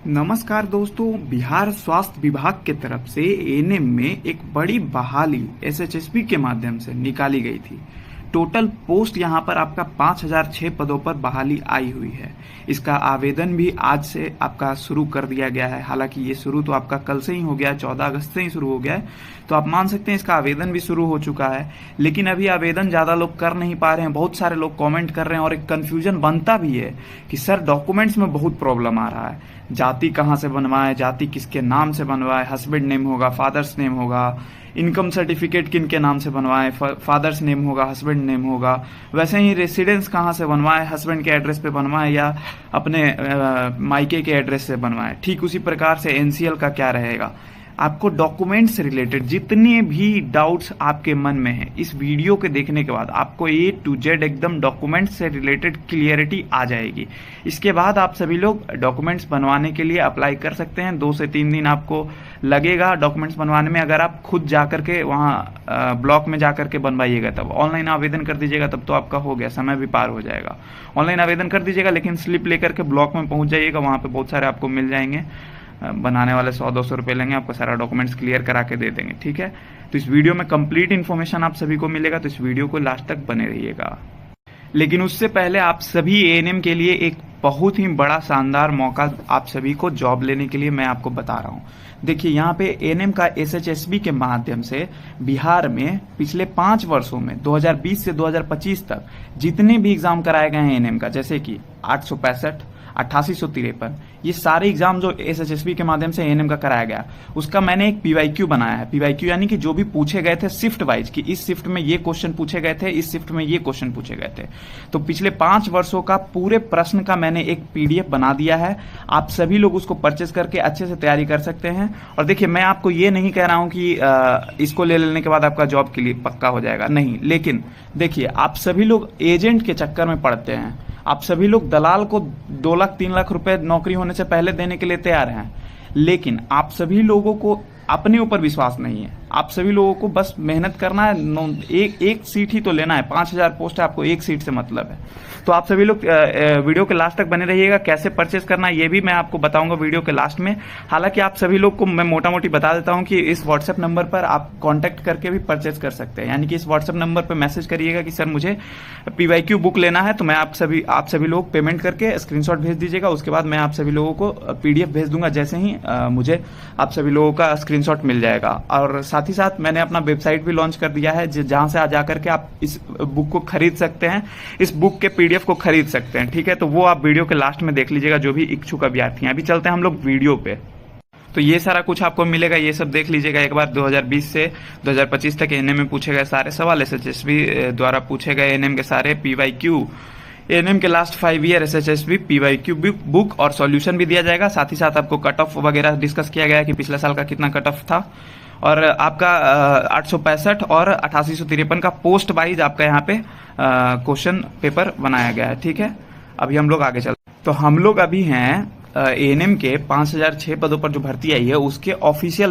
नमस्कार दोस्तों। बिहार स्वास्थ्य विभाग के तरफ से एएनएम में एक बड़ी बहाली एसएचएसबी के माध्यम से निकाली गई थी। टोटल पोस्ट यहां पर आपका 5006 पदों पर बहाली आई हुई है। इसका आवेदन भी आज से आपका शुरू कर दिया गया है। हालांकि ये शुरू तो आपका कल से ही हो गया है, 14 अगस्त से ही शुरू हो गया है, तो आप मान सकते हैं इसका आवेदन भी शुरू हो चुका है। लेकिन अभी आवेदन ज्यादा लोग कर नहीं पा रहे हैं। बहुत सारे लोग कमेंट कर रहे हैं और एक कंफ्यूजन बनता भी है कि सर डॉक्यूमेंट्स में बहुत प्रॉब्लम आ रहा है। जाति कहाँ से बनवाए, जाति किसके नाम से बनवाए, हस्बैंड नेम होगा, फादर्स नेम होगा, इनकम सर्टिफिकेट किन के नाम से बनवाए, फादर्स नेम होगा, हस्बैंड नेम होगा। वैसे ही रेसिडेंस कहाँ से बनवाए, हस्बैंड के एड्रेस पे बनवाए या अपने मायके के एड्रेस से बनवाए। ठीक उसी प्रकार से एनसीएल का क्या रहेगा। आपको डॉक्यूमेंट से रिलेटेड जितने भी डाउट्स आपके मन में हैं, इस वीडियो के देखने के बाद आपको A to Z एकदम डॉक्यूमेंट से रिलेटेड क्लियरिटी आ जाएगी। इसके बाद आप सभी लोग डॉक्यूमेंट्स बनवाने के लिए अप्लाई कर सकते हैं। 2 से 3 दिन आपको लगेगा डॉक्यूमेंट्स बनवाने में। अगर आप खुद जाकर के वहाँ ब्लॉक में जाकर के बनवाइएगा, तब ऑनलाइन आवेदन कर दीजिएगा, तब तो आपका हो गया, समय भी पार हो जाएगा। ऑनलाइन आवेदन कर दीजिएगा, लेकिन स्लिप लेकर के ब्लॉक में पहुंच जाइएगा। वहाँ पे बहुत सारे आपको मिल जाएंगे। बनाने वाले 100-200 रुपए लेंगे, आपको सारा डॉक्यूमेंट्स क्लियर करा के दे देंगे। ठीक है, तो इस वीडियो में कंप्लीट इन्फॉर्मेशन आप सभी को मिलेगा, तो इस वीडियो को लास्ट तक बने रहिएगा। लेकिन उससे पहले आप सभी एएनएम के लिए एक बहुत ही बड़ा शानदार मौका आप सभी को जॉब लेने के लिए मैं आपको बता रहा हूँ। देखिए, यहाँ पे एएनएम का एसएचएसबी के माध्यम से बिहार में पिछले 5 वर्षों में 2020 से 2025 तक जितने भी एग्जाम कराए गए हैं एएनएम का, जैसे कि 865, 8853, ये सारे एग्जाम जो एसएचएसबी के माध्यम से एएनएम का कराया गया, उसका मैंने एक पीवाईक्यू बनाया है। पीवाईक्यू यानी कि जो भी पूछे गए थे शिफ्ट वाइज, कि इस शिफ्ट में ये क्वेश्चन पूछे गए थे, इस शिफ्ट में ये क्वेश्चन पूछे गए थे। तो पिछले 5 वर्षों का पूरे प्रश्न का मैंने एक पीडीएफ बना दिया है। आप सभी लोग उसको परचेज करके अच्छे से तैयारी कर सकते हैं। और देखिए, मैं आपको ये नहीं कह रहा हूं कि इसको ले लेने के बाद आपका जॉब के लिए पक्का हो जाएगा, नहीं। लेकिन देखिए, आप सभी लोग एजेंट के चक्कर में पड़ते हैं। आप सभी लोग दलाल को 2 लाख 3 लाख रुपए नौकरी होने से पहले देने के लिए तैयार हैं, लेकिन आप सभी लोगों को अपने ऊपर विश्वास नहीं है। आप सभी लोगों को बस मेहनत करना है। एक सीट ही तो लेना है। 5000 पोस्ट है, आपको एक सीट से मतलब है। तो आप सभी लोग वीडियो के लास्ट तक बने रहिएगा। कैसे परचेस करना है ये भी मैं आपको बताऊंगा वीडियो के लास्ट में। हालांकि आप सभी लोग को मैं मोटा मोटी बता देता हूं कि इस व्हाट्सएप नंबर पर आप कांटेक्ट करके भी परचेस कर सकते हैं। यानी कि इस व्हाट्सएप नंबर पर मैसेज करिएगा कि सर मुझे पीवाईक्यू बुक लेना है, तो मैं आप सभी लोग पेमेंट करके स्क्रीनशॉट भेज दीजिएगा। उसके बाद मैं आप सभी लोगों को पीडीएफ भेज दूंगा, जैसे ही मुझे आप सभी लोगों का स्क्रीनशॉट मिल जाएगा। और साथ ही साथ मैंने अपना वेबसाइट भी लॉन्च कर दिया है, जहां से आ जाकर के आप इस बुक को खरीद सकते हैं, इस बुक के पीडीएफ को खरीद सकते हैं। ठीक है, तो वो आप वीडियो के लास्ट में देख लीजिएगा, जो भी इच्छुक अभ्यर्थी हैं। अभी चलते हैं हम लोग वीडियो पे। तो ये सारा कुछ आपको मिलेगा, ये सब देख लीजिएगा एक बार। 2020 से 2025 तक एएनएम में पूछे गए सारे सवाल, एसएचएसबी द्वारा पूछे गए एएनएम के सारे पीवाईक्यू, एएनएम के लास्ट 5 ईयर एसएचएसबी पीवाईक्यू बुक और सॉल्यूशन भी दिया जाएगा। साथ ही साथ आपको कट ऑफ वगैरह डिस्कस किया गया है कि पिछले साल का कितना कट ऑफ था। और आपका 865 और 8853 का पोस्ट वाइज आपका यहाँ पे क्वेश्चन पेपर बनाया गया है। ठीक है, अभी हम लोग आगे चलते हैं। तो हम लोग अभी हैं एएनएम के 5006 पदों पर जो भर्ती आई है उसके ऑफिशियल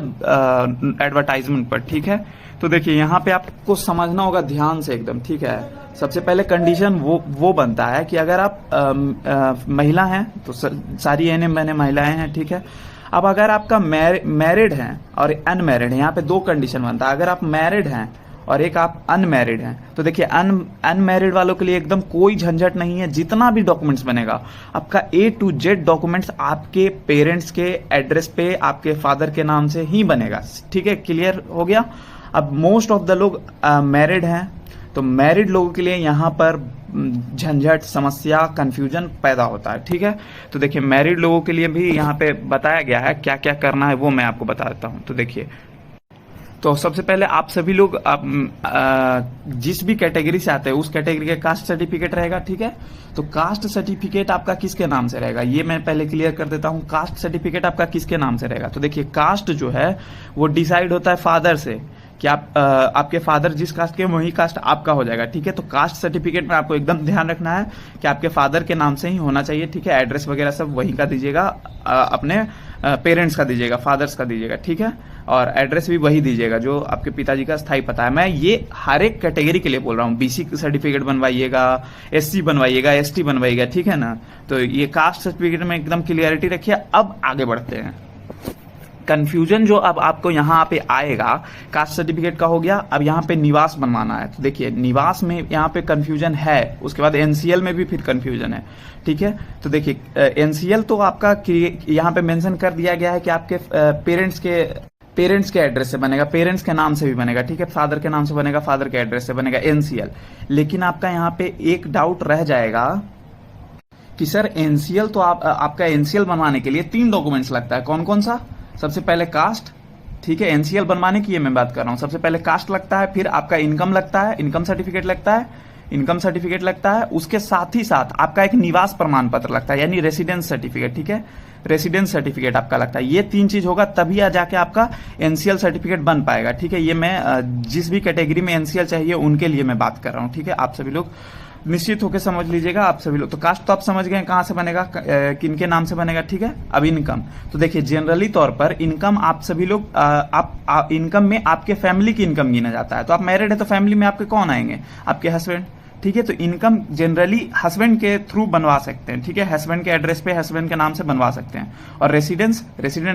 एडवर्टाइजमेंट पर। ठीक है, तो देखिए, यहाँ पे आपको समझना होगा ध्यान से एकदम। ठीक है, सबसे पहले कंडीशन वो बनता है कि अगर आप महिला हैं तो सारी एएनएम बहनें महिलाएं हैं। ठीक है, अब अगर आपका मैरिड हैं और अनमैरिड है, यहाँ पे 2 कंडीशन बनता है। अगर आप मैरिड हैं और एक आप अनमैरिड हैं, तो देखिए अनमैरिड वालों के लिए एकदम कोई झंझट नहीं है। जितना भी डॉक्यूमेंट्स बनेगा आपका A to Z डॉक्यूमेंट्स आपके पेरेंट्स के एड्रेस पे, आपके फादर के नाम से ही बनेगा। ठीक है, क्लियर हो गया। अब मोस्ट ऑफ द लोग मैरिड हैं, तो मैरिड लोगों के लिए यहाँ पर झंझट, समस्या, कंफ्यूजन पैदा होता है। ठीक है, तो देखिए, मैरिड लोगों के लिए भी यहाँ पे बताया गया है क्या क्या करना है, वो मैं आपको बता देता हूँ। तो देखिए, तो सबसे पहले आप सभी लोग जिस भी कैटेगरी से आते हैं उस कैटेगरी का कास्ट सर्टिफिकेट रहेगा। ठीक है, तो कास्ट सर्टिफिकेट आपका किसके नाम से रहेगा ये मैं पहले क्लियर कर देता हूँ। कास्ट सर्टिफिकेट आपका किसके नाम से रहेगा, तो देखिए, कास्ट जो है वो डिसाइड होता है फादर से, कि आपके फादर जिस कास्ट के वही कास्ट आपका हो जाएगा। ठीक है, तो कास्ट सर्टिफिकेट में आपको एकदम ध्यान रखना है कि आपके फादर के नाम से ही होना चाहिए। ठीक है, एड्रेस वगैरह सब वहीं का दीजिएगा, अपने पेरेंट्स का दीजिएगा, फादर्स का दीजिएगा, ठीक है। और एड्रेस भी वही दीजिएगा जो आपके पिताजी का स्थायी पता है। मैं ये हर एक कैटेगरी के लिए बोल रहा हूँ। बीसी सर्टिफिकेट बनवाइएगा, एससी बनवाइएगा, एसटी बनवाइएगा, ठीक है ना। तो ये कास्ट सर्टिफिकेट में एकदम क्लियरिटी रखिए। अब आगे बढ़ते हैं। कंफ्यूजन जो अब आपको यहाँ पे आएगा, कास्ट सर्टिफिकेट का हो गया, अब यहाँ पे निवास बनवाना है। तो देखिए निवास में यहाँ पे कंफ्यूजन है, उसके बाद एनसीएल में भी फिर कंफ्यूजन है, ठीक है। तो देखिए एनसीएल तो आपका यहाँ पे मेंशन कर दिया गया है कि आपके पेरेंट्स के एड्रेस से बनेगा, पेरेंट्स के नाम से भी बनेगा, ठीक है। फादर के नाम से बनेगा, फादर के एड्रेस से बनेगा एनसीएल। लेकिन आपका यहाँ पे एक डाउट रह जाएगा कि सर एनसीएल तो आपका एनसीएल बनवाने के लिए 3 डॉक्यूमेंट्स लगता है। कौन कौन सा? सबसे पहले कास्ट, ठीक है, एनसीएल बनवाने की ये मैं बात कर रहा हूं। सबसे पहले कास्ट लगता है, फिर आपका इनकम लगता है, इनकम सर्टिफिकेट लगता है, उसके साथ ही साथ आपका एक निवास प्रमाण पत्र लगता है, यानी रेसिडेंस सर्टिफिकेट, ठीक है, रेसिडेंस सर्टिफिकेट आपका लगता है। ये 3 चीज होगा तभी जाके आपका एनसीएल सर्टिफिकेट बन पाएगा, ठीक है। ये मैं जिस भी कैटेगरी में एनसीएल चाहिए उनके लिए मैं बात कर रहा हूँ, ठीक है। आप सभी लोग निश्चित होकर समझ लीजिएगा, आप सभी लोग। तो कास्ट तो आप समझ गए कहां से बनेगा, किनके नाम से बनेगा, ठीक है। अब इनकम, तो देखिए जनरली तौर पर इनकम आप सभी लोग आप इनकम में आपके फैमिली की इनकम गिना जाता है। तो आप मैरिड है तो फैमिली में आपके कौन आएंगे? आपके हस्बैंड, ठीक है। तो इनकम जनरली हस्बैंड के थ्रू बनवा सकते हैं, ठीक है। हस्बैंड के एड्रेस पे हस्बैंड के नाम से बनवा सकते हैं। और रेसिडेंस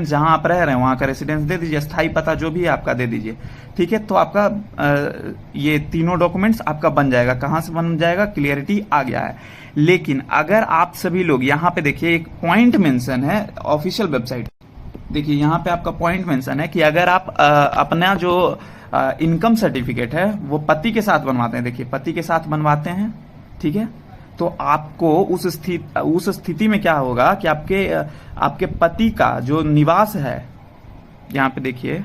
जहां आप रह रहे हैं वहां का रेसिडेंस दे दीजिए, स्थायी पता जो भी है आपका दे दीजिए, ठीक है। तो आपका ये तीनों डॉक्यूमेंट्स आपका बन जाएगा। कहां से बन जाएगा? क्लियरिटी आ गया है। लेकिन अगर आप सभी लोग यहाँ पे देखिए एक पॉइंट मेंशन है ऑफिशियल वेबसाइट, देखिए यहाँ पे आपका पॉइंट मेंशन है कि अगर आप अपना जो इनकम सर्टिफिकेट है वो पति के साथ बनवाते हैं, देखिए पति के साथ बनवाते हैं, ठीक है। तो आपको उस स्थिति में क्या होगा कि आपके पति का जो निवास है, यहाँ पे देखिए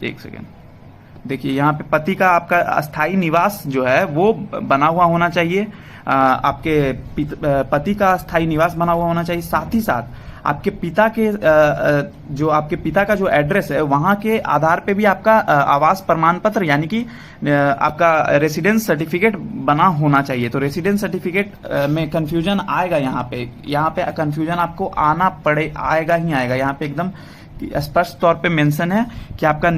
एक सेकेंड, देखिए यहाँ पे पति का आपका अस्थाई निवास जो है वो बना हुआ होना चाहिए। आपके पति का अस्थाई निवास बना हुआ होना चाहिए। साथ ही साथ आपके पिता का जो एड्रेस है वहां के आधार पे भी आपका आवास प्रमाण पत्र यानी कि आपका रेसिडेंस सर्टिफिकेट बना होना चाहिए। तो रेसिडेंस सर्टिफिकेट में कंफ्यूजन आएगा, यहाँ पे कंफ्यूजन आपको आएगा ही आएगा। यहाँ पे एकदम स्पष्ट तौर पे मेंशन है कि आपका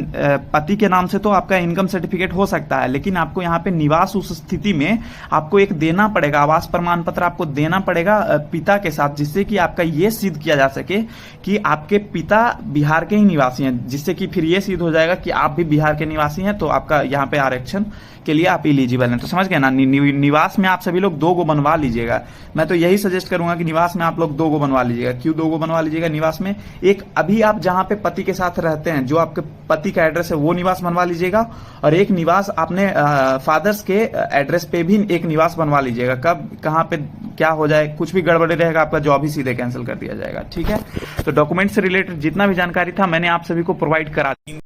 पति के नाम से तो आपका इनकम सर्टिफिकेट हो सकता है, लेकिन आपको यहाँ पे निवास उस स्थिति में आपको एक देना पड़ेगा, आवास प्रमाण पत्र आपको देना पड़ेगा पिता के साथ, जिससे कि आपका ये सिद्ध किया जा सके कि आपके पिता बिहार के ही निवासी हैं, जिससे कि फिर ये सिद्ध हो जाएगा कि आप भी बिहार के निवासी हैं, तो आपका यहाँ पे आरक्षण के लिए आप एलिजिबल हैं। तो समझ गए ना। निवास में आप सभी लोग 2 गो बनवा लीजिएगा। मैं तो यही सजेस्ट करूंगा कि निवास में आप लोग 2 गो बनवा लीजिएगा। क्यों 2 गो बनवा लीजिएगा निवास में? एक अभी आप जहां पे पति के साथ रहते हैं, जो आपके पति का एड्रेस है वो निवास बनवा लीजिएगा, और एक निवास आपने फादर्स के एड्रेस पे भी एक निवास बनवा लीजिएगा। कब कहाँ पे क्या हो जाए, कुछ भी गड़बड़ी रहेगा आपका जॉब ही सीधे कैंसिल कर दिया जाएगा, ठीक है। तो डॉक्यूमेंट से रिलेटेड जितना भी जानकारी था मैंने आप सभी को प्रोवाइड करा दी।